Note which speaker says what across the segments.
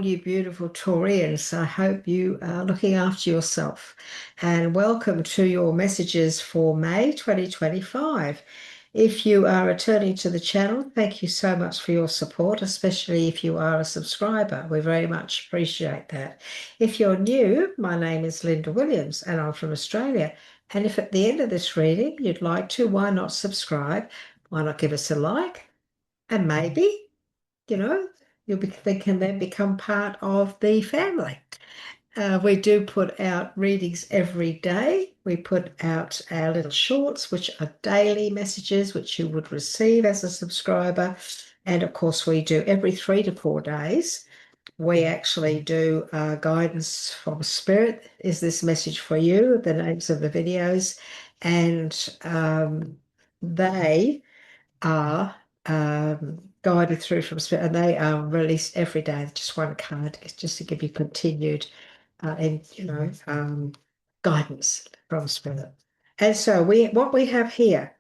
Speaker 1: you beautiful Taurians. I hope you are looking after yourself. And welcome to your messages for May 2025. If you are returning to the channel, thank you so much for your support, especially if you are a subscriber. We very much appreciate that. If you're new, my name is Linda Williams and I'm from Australia. And if at the end of this reading you'd like to, why not subscribe? Why not give us a like? And maybe, you know, they can then become part of the family. We do put out readings every day. We put out our little shorts, which are daily messages, which you would receive as a subscriber. And of course, we do every 3 to 4 days. We actually do guidance from spirit. Is this message for you? The names of the videos. And they are guided through from spirit, and they are released every day. Just one card, just to give you continued guidance from spirit. And so what we have here,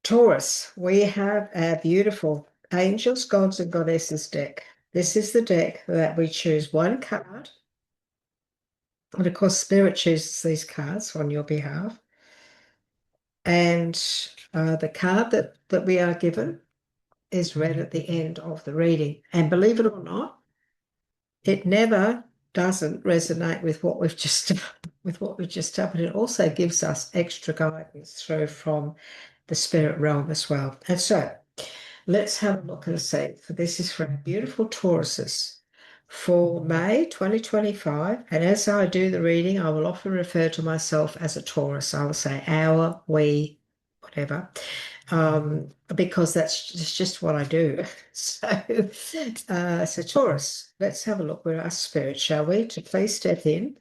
Speaker 1: Taurus, we have our beautiful angels, gods, and goddesses deck. This is the deck that we choose one card, and of course, spirit chooses these cards on your behalf. And the card that we are given is read at the end of the reading. And believe it or not, it never doesn't resonate with what we've just done, but it also gives us extra guidance through from the spirit realm as well. And so let's have a look and see. For this is from beautiful Tauruses for May 2025. And as I do the reading, I will often refer to myself as a Taurus. I will say our, we, whatever. Because that's just what I do. So Taurus, let's have a look with our spirit, shall we? To please step in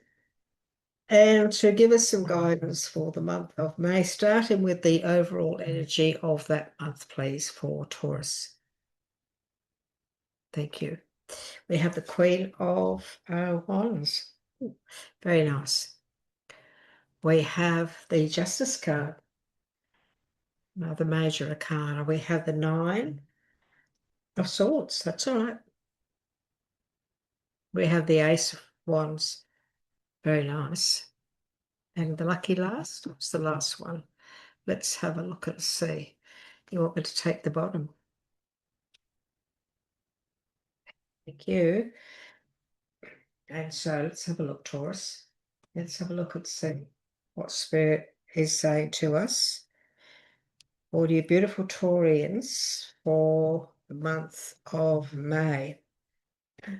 Speaker 1: and to give us some guidance for the month of May, starting with the overall energy of that month, please, for Taurus. Thank you. We have the Queen of Wands. Very nice. We have the Justice card. Another major arcana. We have the Nine of Swords. That's all right. We have the Ace of Wands. Very nice. And the lucky last? What's the last one? Let's have a look and see. You want me to take the bottom? Thank you. And so let's have a look, Taurus. Let's have a look and see what Spirit is saying to us. All you beautiful Taurians for the month of May.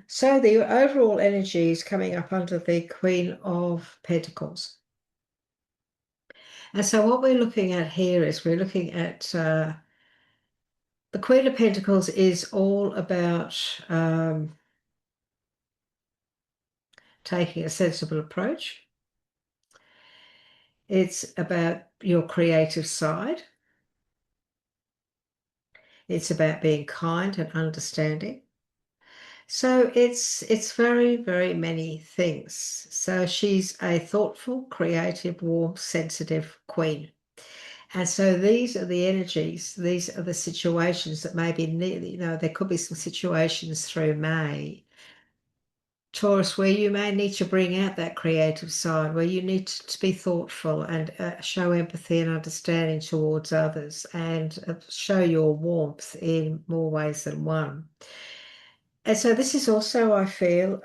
Speaker 1: So the overall energy is coming up under the Queen of Pentacles. And so what we're looking at here is we're looking at the Queen of Pentacles is all about taking a sensible approach. It's about your creative side. It's about being kind and understanding. So it's very, very many things. So she's a thoughtful, creative, warm, sensitive queen. And so these are the energies, these are the situations that maybe, there could be some situations through May, Taurus, where you may need to bring out that creative side, where you need to be thoughtful and show empathy and understanding towards others and show your warmth in more ways than one. And so this is also, I feel,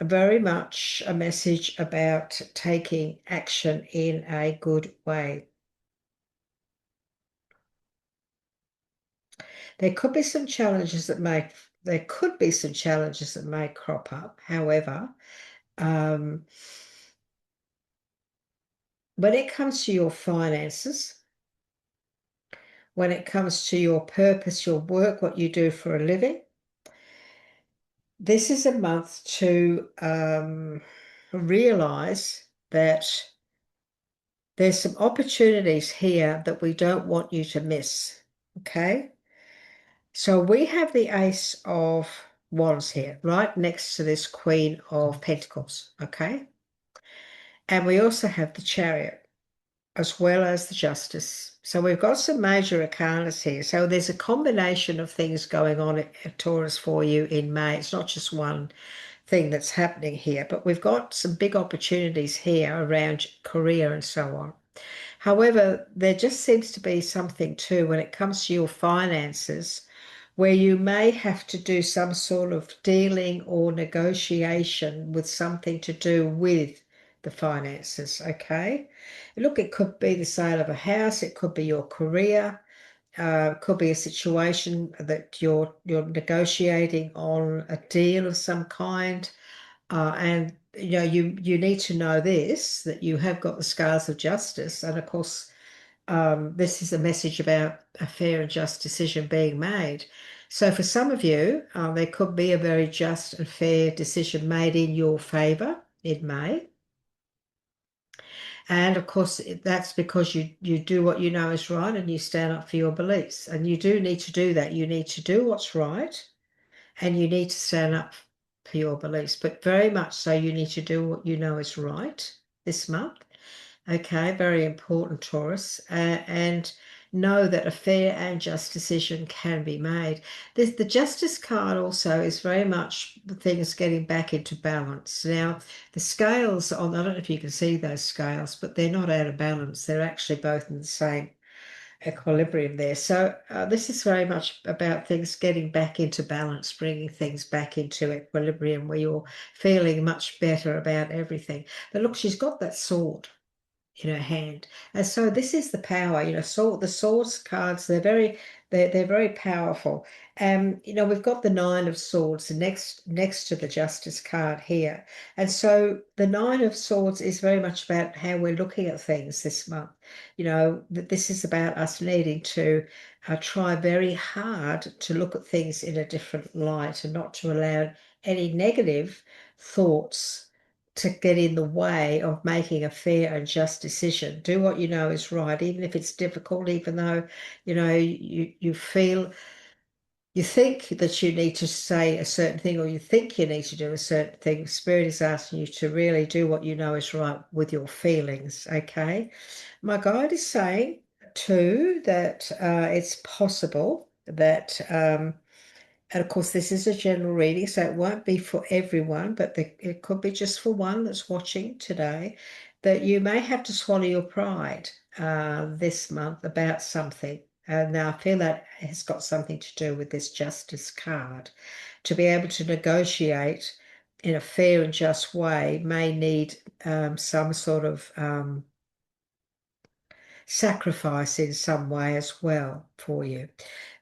Speaker 1: very much a message about taking action in a good way. There could be some challenges that may crop up. However, when it comes to your finances, when it comes to your purpose, your work, what you do for a living, this is a month to realize that there's some opportunities here that we don't want you to miss, okay? So we have the Ace of Wands here, right next to this Queen of Pentacles, okay? And we also have the Chariot, as well as the Justice. So we've got some major arcanas here. So there's a combination of things going on at Taurus for you in May. It's not just one thing that's happening here, but we've got some big opportunities here around career and so on. However, there just seems to be something too when it comes to your finances where you may have to do some sort of dealing or negotiation with something to do with the finances, okay? Look, it could be the sale of a house, it could be your career, could be a situation that you're negotiating on a deal of some kind, and you need to know this, that you have got the scales of justice, and of course this is a message about a fair and just decision being made. So for some of you, there could be a very just and fair decision made in your favor in May. And of course, that's because you do what you know is right and you stand up for your beliefs. And you do need to do that. You need to do what's right and you need to stand up for your beliefs. But very much so, you need to do what you know is right this month. Okay, very important, Taurus, and know that a fair and just decision can be made. The Justice card also is very much the things getting back into balance. Now, the scales on, I don't know if you can see those scales, but they're not out of balance. They're actually both in the same equilibrium there. So this is very much about things getting back into balance, bringing things back into equilibrium where you're feeling much better about everything. But look, she's got that sword in her hand. And so this is the power, the swords cards, they're very powerful. We've got the Nine of Swords next to the Justice card here. And so the Nine of Swords is very much about how we're looking at things this month. That this is about us needing to try very hard to look at things in a different light and not to allow any negative thoughts to get in the way of making a fair and just decision. Do what you know is right, even if it's difficult, even though, you feel, you think that you need to say a certain thing or you think you need to do a certain thing. Spirit is asking you to really do what you know is right with your feelings, okay? My guide is saying too that it's possible that and of course, this is a general reading, so it won't be for everyone, but it could be just for one that's watching today, that you may have to swallow your pride this month about something. Now, I feel that has got something to do with this Justice card. To be able to negotiate in a fair and just way may need some sort of sacrifice in some way as well for you.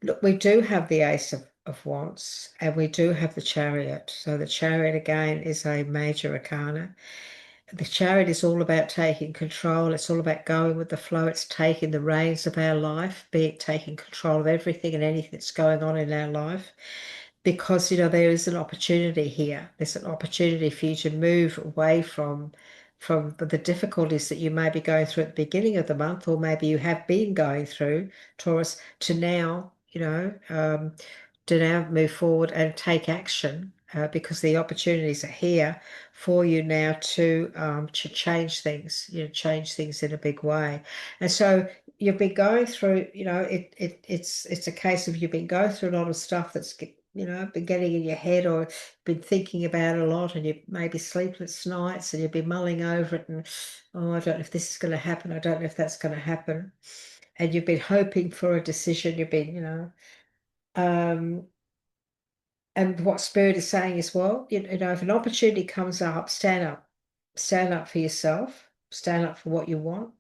Speaker 1: Look, we do have the Ace of Wands and we do have the Chariot. So the Chariot again is a major arcana. The Chariot is all about taking control. It's all about going with the flow. It's taking the reins of our life, be it taking control of everything and anything that's going on in our life. Because, there is an opportunity here. There's an opportunity for you to move away from the difficulties that you may be going through at the beginning of the month, or maybe you have been going through, Taurus, to now, to now move forward and take action because the opportunities are here for you now to change things, change things in a big way. And so you've been going through, it's a case of you've been going through a lot of stuff that's been getting in your head or been thinking about it a lot, and you maybe sleepless nights and you've been mulling over it and, oh, I don't know if this is going to happen. I don't know if that's going to happen. And you've been hoping for a decision. You've been, um, and what Spirit is saying is, well, if an opportunity comes up, stand up for yourself, stand up for what you want,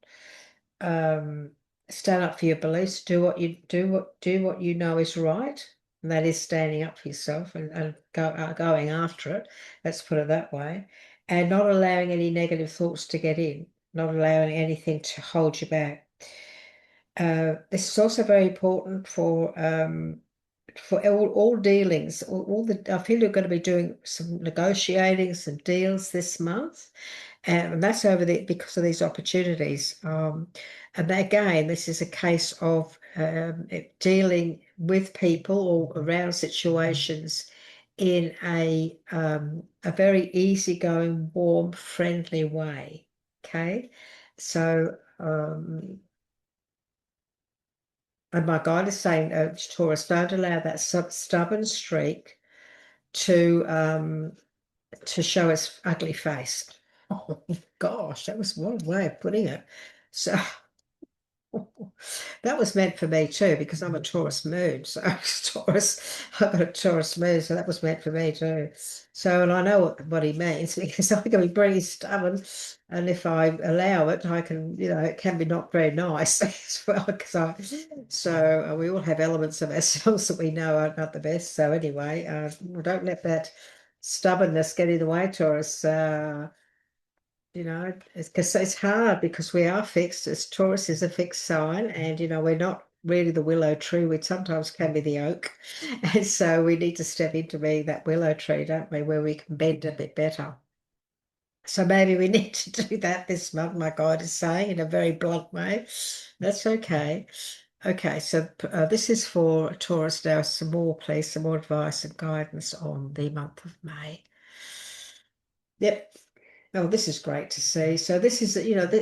Speaker 1: um, stand up for your beliefs, do what you know is right, and that is standing up for yourself and going after it. Let's put it that way, and not allowing any negative thoughts to get in, not allowing anything to hold you back. This is also very important for all dealings, all the. I feel you're going to be doing some negotiating, some deals this month, and that's because of these opportunities. And again, this is a case of dealing with people or around situations in a very easygoing, warm, friendly way. Okay, so And my guide is saying, Taurus, don't allow that stubborn streak to show its ugly face. Oh gosh, that was one way of putting it. So that was meant for me too, because I'm a Taurus moon. So Taurus, I've got a Taurus moon, so that was meant for me too. So, and I know what he means because I can be pretty stubborn, and if I allow it, I can, it can be not very nice as well. So we all have elements of ourselves that we know are not the best. So anyway, don't let that stubbornness get in the way, Taurus. It's because it's hard because we are fixed. As Taurus is a fixed sign, and we're not really the willow tree. We sometimes can be the oak, and so we need to step into being that willow tree, don't we? Where we can bend a bit better. So maybe we need to do that this month. My guide is saying in a very blunt way. That's okay. Okay, so this is for Taurus now. Some more, please, some more advice and guidance on the month of May. Yep. Oh, this is great to see. So this is,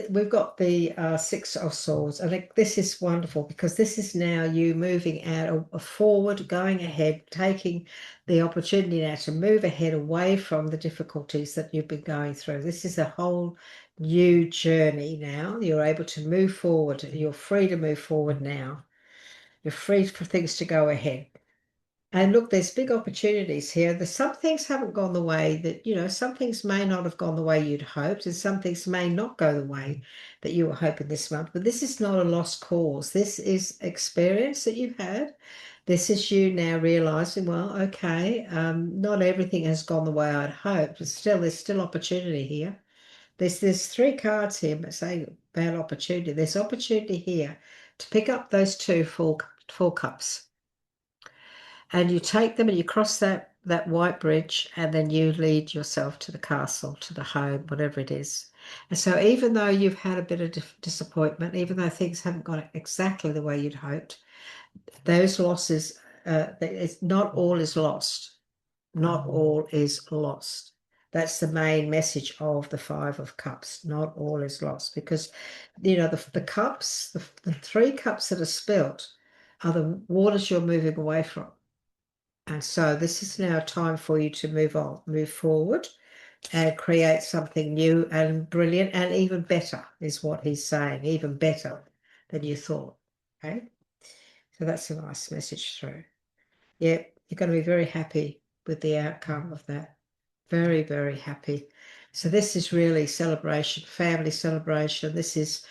Speaker 1: we've got the Six of Swords. I think this is wonderful because this is now you moving out forward, going ahead, taking the opportunity now to move ahead away from the difficulties that you've been going through. This is a whole new journey now. You're able to move forward. You're free to move forward now. You're free for things to go ahead. And look, there's big opportunities here. Some things haven't gone the way that, some things may not have gone the way you'd hoped, and some things may not go the way that you were hoping this month. But this is not a lost cause. This is experience that you've had. This is you now realizing, well, okay, not everything has gone the way I'd hoped, but still, there's still opportunity here. There's three cards here but saying about opportunity. There's opportunity here to pick up those two full cups. And you take them and you cross that white bridge, and then you lead yourself to the castle, to the home, whatever it is. And so even though you've had a bit of disappointment, even though things haven't gone exactly the way you'd hoped, those losses, it's not all is lost. Not all is lost. That's the main message of the Five of Cups. Not all is lost, because the cups, the three cups that are spilt are the waters you're moving away from. And so this is now time for you to move on, move forward, and create something new and brilliant and even better is what he's saying, even better than you thought. Okay. So that's a nice message through. Yeah, you're going to be very happy with the outcome of that. Very, very happy. So this is really celebration, family celebration. This is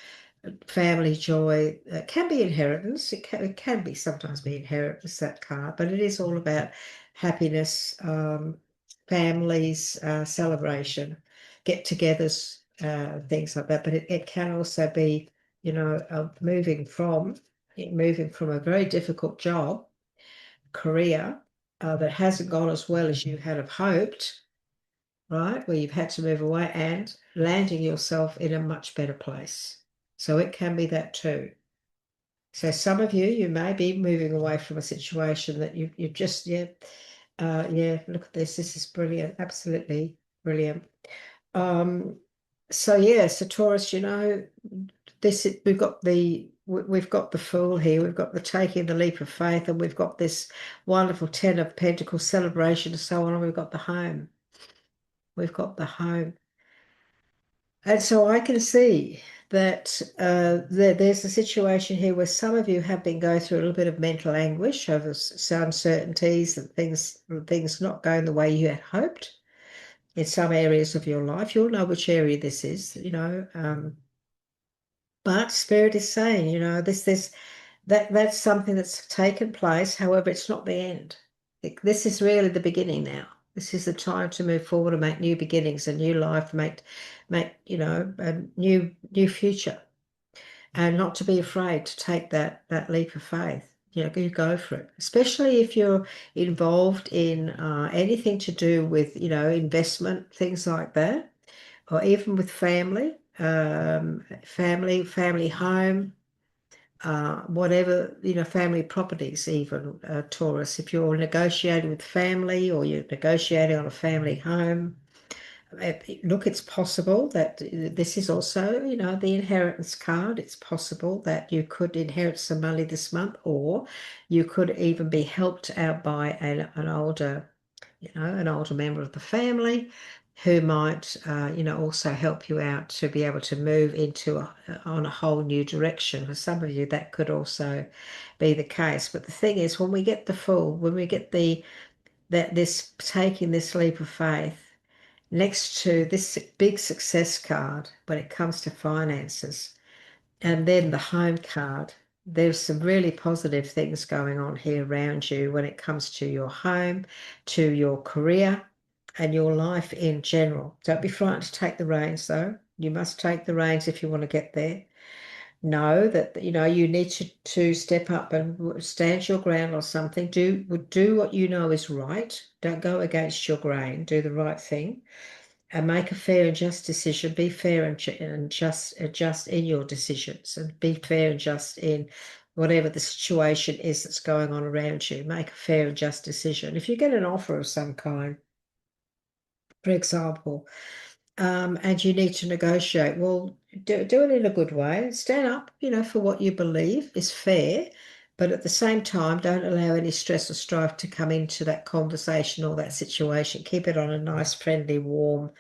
Speaker 1: family joy. It can be inheritance. It can be sometimes be inheritance, that card, but it is all about happiness, families, celebration, get-togethers, things like that. But it can also be, moving from a very difficult job, career, that hasn't gone as well as you had have hoped, right? Where you've had to move away and landing yourself in a much better place. So it can be that too. So some of you may be moving away from a situation that you've just, look at this. This is brilliant. Absolutely brilliant. So yeah, so Taurus, we've got the Fool here, we've got the taking the leap of faith, and we've got this wonderful Ten of Pentacles celebration and so on, and we've got the home. We've got the home. And so I can see that there's a situation here where some of you have been going through a little bit of mental anguish over some uncertainties and things not going the way you had hoped in some areas of your life. You'll know which area this is, but Spirit is saying, that's something that's taken place. However, it's not the end. This is really the beginning now. This is the time to move forward and make new beginnings, a new life, make a new future, and not to be afraid to take that leap of faith. You go for it, especially if you're involved in anything to do with investment, things like that, or even with family, family home, whatever, family properties, even, Taurus. If you're negotiating with family or you're negotiating on a family home, look, it's possible that this is also, the inheritance card. It's possible that you could inherit some money this month, or you could even be helped out by an older, an older member of the family who might, also help you out to be able to move on a whole new direction. For some of you, that could also be the case. But the thing is, when we get this taking this leap of faith, next to this big success card when it comes to finances, and then the home card, there's some really positive things going on here around you when it comes to your home, to your career, and your life in general. Don't be frightened to take the reins, though. You must take the reins if you want to get there. Know that you need to step up and stand your ground on something. Do what you know is right. Don't go against your grain. Do the right thing and make a fair and just decision. Be fair and just in your decisions, and be fair and just in whatever the situation is that's going on around you. Make a fair and just decision. If you get an offer of some kind, for example, and you need to negotiate, well, do it in a good way. Stand up, for what you believe is fair, but at the same time, don't allow any stress or strife to come into that conversation or that situation. Keep it on a nice, friendly, warm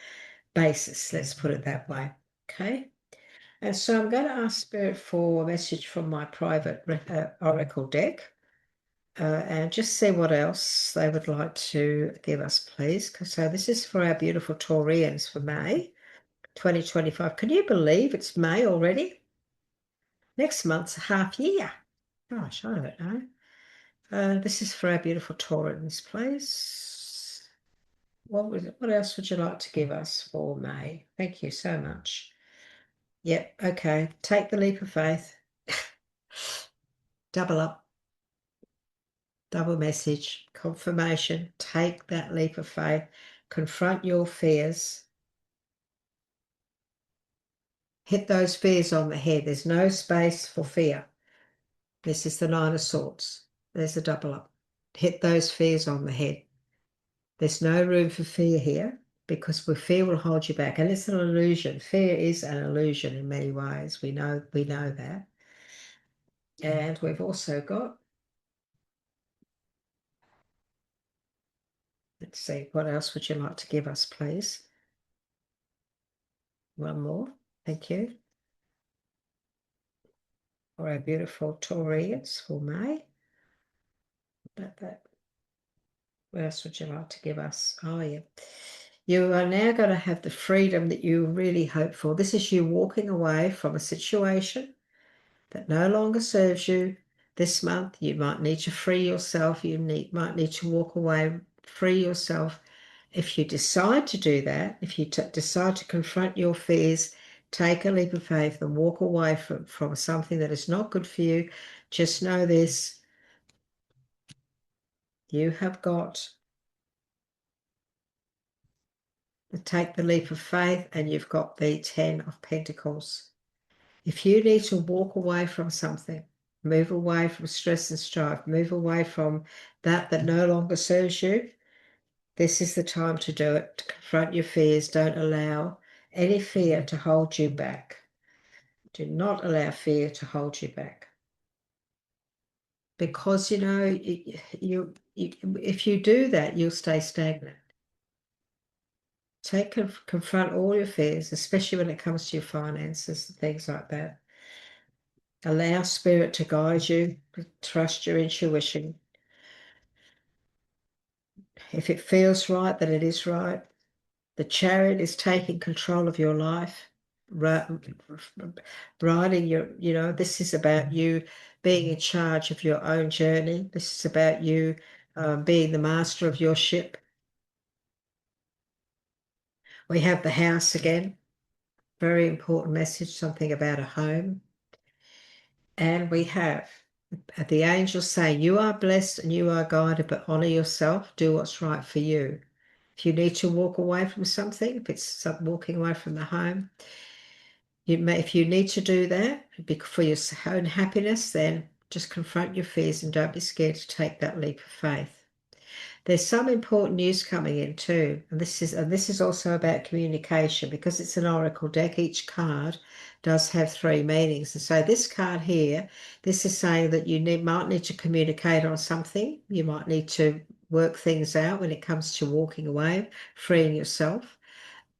Speaker 1: basis. Let's put it that way. Okay. And so I'm going to ask Spirit for a message from my private Oracle deck, and just see what else they would like to give us, please. So this is for our beautiful Taurians for May 2025. Can you believe it's May already? Next month's a half year. Gosh, I don't know. This is for our beautiful Taurans, please. What else would you like to give us for May? Thank you so much. Yep, okay. Take the leap of faith. Double up, double message, confirmation. Take that leap of faith. Confront your fears. Hit those fears on the head. There's no space for fear. This is the Nine of Swords. There's a double up. Hit those fears on the head. There's no room for fear here, because fear will hold you back. And it's an illusion. Fear is an illusion in many ways. We know that. And we've also got, let's see, what else would you like to give us, please? One more. Thank you. For our beautiful Taurians for May. That. What else would you like to give us? Oh, yeah. You are now going to have the freedom that you really hope for. This is you walking away from a situation that no longer serves you. This month, you might need to free yourself. Might need to walk away, free yourself. If you decide to do that, if you decide to confront your fears, take a leap of faith and walk away from something that is not good for you, just know this: you have got to take the leap of faith, and you've got the 10 of Pentacles. If you need to walk away from something, move away from stress and strife, move away from that no longer serves you, this is the time to do it. To confront your fears. Don't allow any fear to hold you back. Do not allow fear to hold you back. Because, if you do that, you'll stay stagnant. Confront all your fears, especially when it comes to your finances and things like that. Allow Spirit to guide you. Trust your intuition. If it feels right, then it is right. The Chariot is taking control of your life. Riding this is about you being in charge of your own journey. This is about you being the master of your ship. We have the House again. Very important message, something about a home. And we have the angels say, you are blessed and you are guided, but honor yourself. Do what's right for you. If you need to walk away from something, if it's walking away from the home, if you need to do that for your own happiness, then just confront your fears and don't be scared to take that leap of faith. There's some important news coming in too, and this is also about communication because it's an oracle deck. Each card does have three meanings, and so this card here, this is saying that might need to communicate on something. You might need to work things out when it comes to walking away, freeing yourself.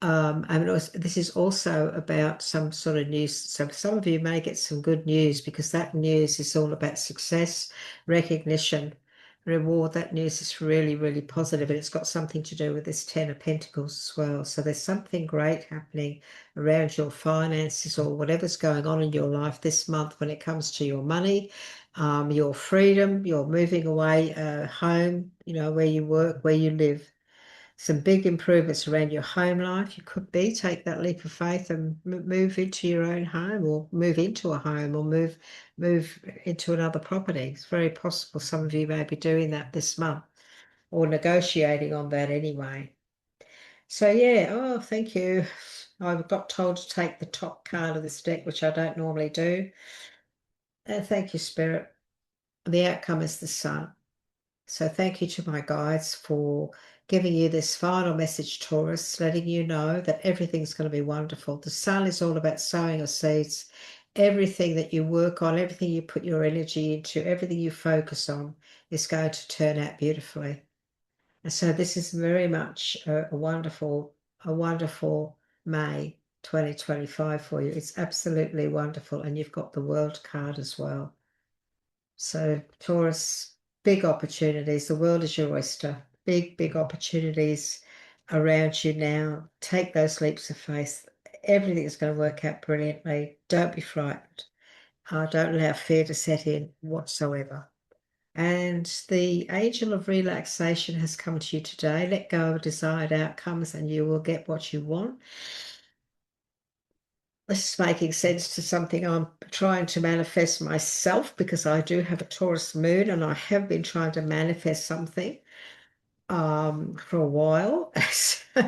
Speaker 1: And this is also about some sort of news. So some of you may get some good news because that news is all about success, recognition, reward. That news is really, really positive, and it's got something to do with this Ten of Pentacles as well. So there's something great happening around your finances or whatever's going on in your life this month when it comes to your money, your freedom, your moving away home, where you work, where you live. Some big improvements around your home life. You could take that leap of faith and move into your own home, or move into a home, or move into another property. It's very possible some of you may be doing that this month or negotiating on that anyway. So yeah, oh, thank you. I got told to take the top card of this deck, which I don't normally do. And thank you, Spirit. The outcome is the Sun. So thank you to my guides for giving you this final message, Taurus, letting you know that everything's going to be wonderful. The Sun is all about sowing your seeds. Everything that you work on, everything you put your energy into, everything you focus on is going to turn out beautifully. And so this is very much a wonderful May 2025 for you. It's absolutely wonderful. And you've got the World card as well. So Taurus, big opportunities. The world is your oyster. Big, big opportunities around you now. Take those leaps of faith. Everything is going to work out brilliantly. Don't be frightened. Don't allow fear to set in whatsoever. And the angel of relaxation has come to you today. Let go of desired outcomes and you will get what you want. This is making sense to something I'm trying to manifest myself, because I do have a Taurus moon and I have been trying to manifest something for a while. So,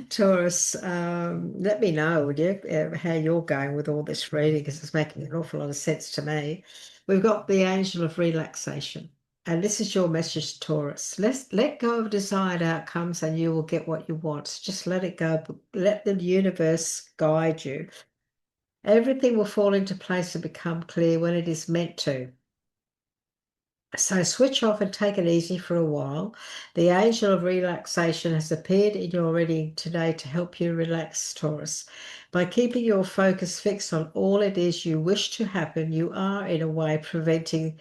Speaker 1: Taurus, let me know, would you, how you're going with all this reading, because it's making an awful lot of sense to me. We've got the angel of relaxation. And this is your message, Taurus. Let go of desired outcomes and you will get what you want. Just let it go. Let the universe guide you. Everything will fall into place and become clear when it is meant to. So switch off and take it easy for a while. The angel of relaxation has appeared in your reading today to help you relax, Taurus. By keeping your focus fixed on all it is you wish to happen, you are, in a way, preventing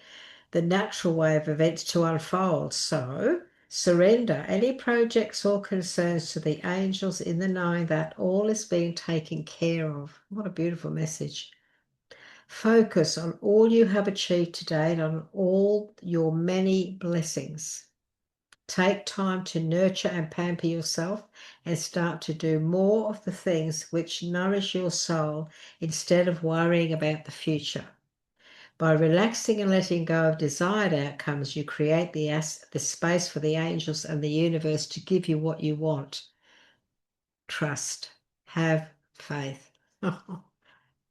Speaker 1: the natural way of events to unfold. So surrender any projects or concerns to the angels in the knowing that all is being taken care of. What a beautiful message. Focus on all you have achieved today and on all your many blessings. Take time to nurture and pamper yourself and start to do more of the things which nourish your soul instead of worrying about the future. By relaxing and letting go of desired outcomes, you create the space for the angels and the universe to give you what you want. Trust. Have faith.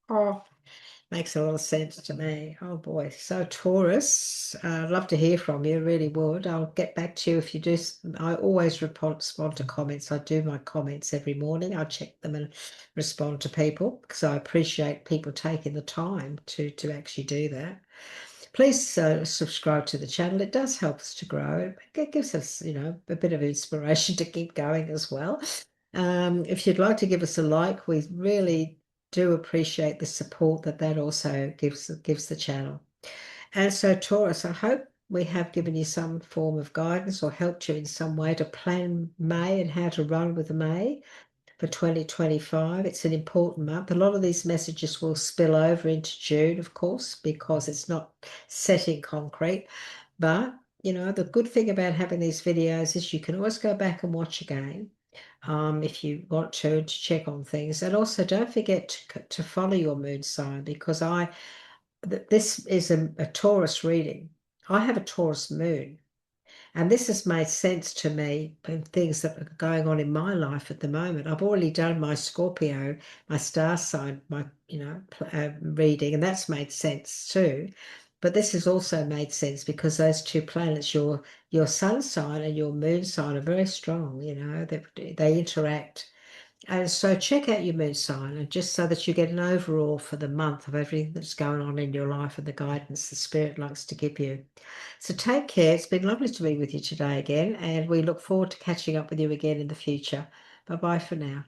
Speaker 1: Oh, makes a lot of sense to me. Oh boy. So Taurus, I'd love to hear from you. Really would. I'll get back to you if you do. I always respond to comments. I do my comments every morning. I check them and respond to people because I appreciate people taking the time to actually do that. Please subscribe to the channel. It does help us to grow. It gives us, a bit of inspiration to keep going as well. If you'd like to give us a like, we really do appreciate the support that also gives the channel. And so Taurus, I hope we have given you some form of guidance or helped you in some way to plan May and how to run with May for 2025. It's an important month. A lot of these messages will spill over into June, of course, because it's not set in concrete. But, the good thing about having these videos is you can always go back and watch again. If you want to check on things. And also don't forget to follow your moon sign, because this is a Taurus reading. I have a Taurus moon, and this has made sense to me in things that are going on in my life at the moment. I've already done my Scorpio, my star sign, my reading, and that's made sense too. But this has also made sense because those two planets, your sun sign and your moon sign, are very strong. They interact. And so check out your moon sign, and just so that you get an overall for the month of everything that's going on in your life and the guidance the Spirit likes to give you. So take care. It's been lovely to be with you today again, and we look forward to catching up with you again in the future. Bye-bye for now.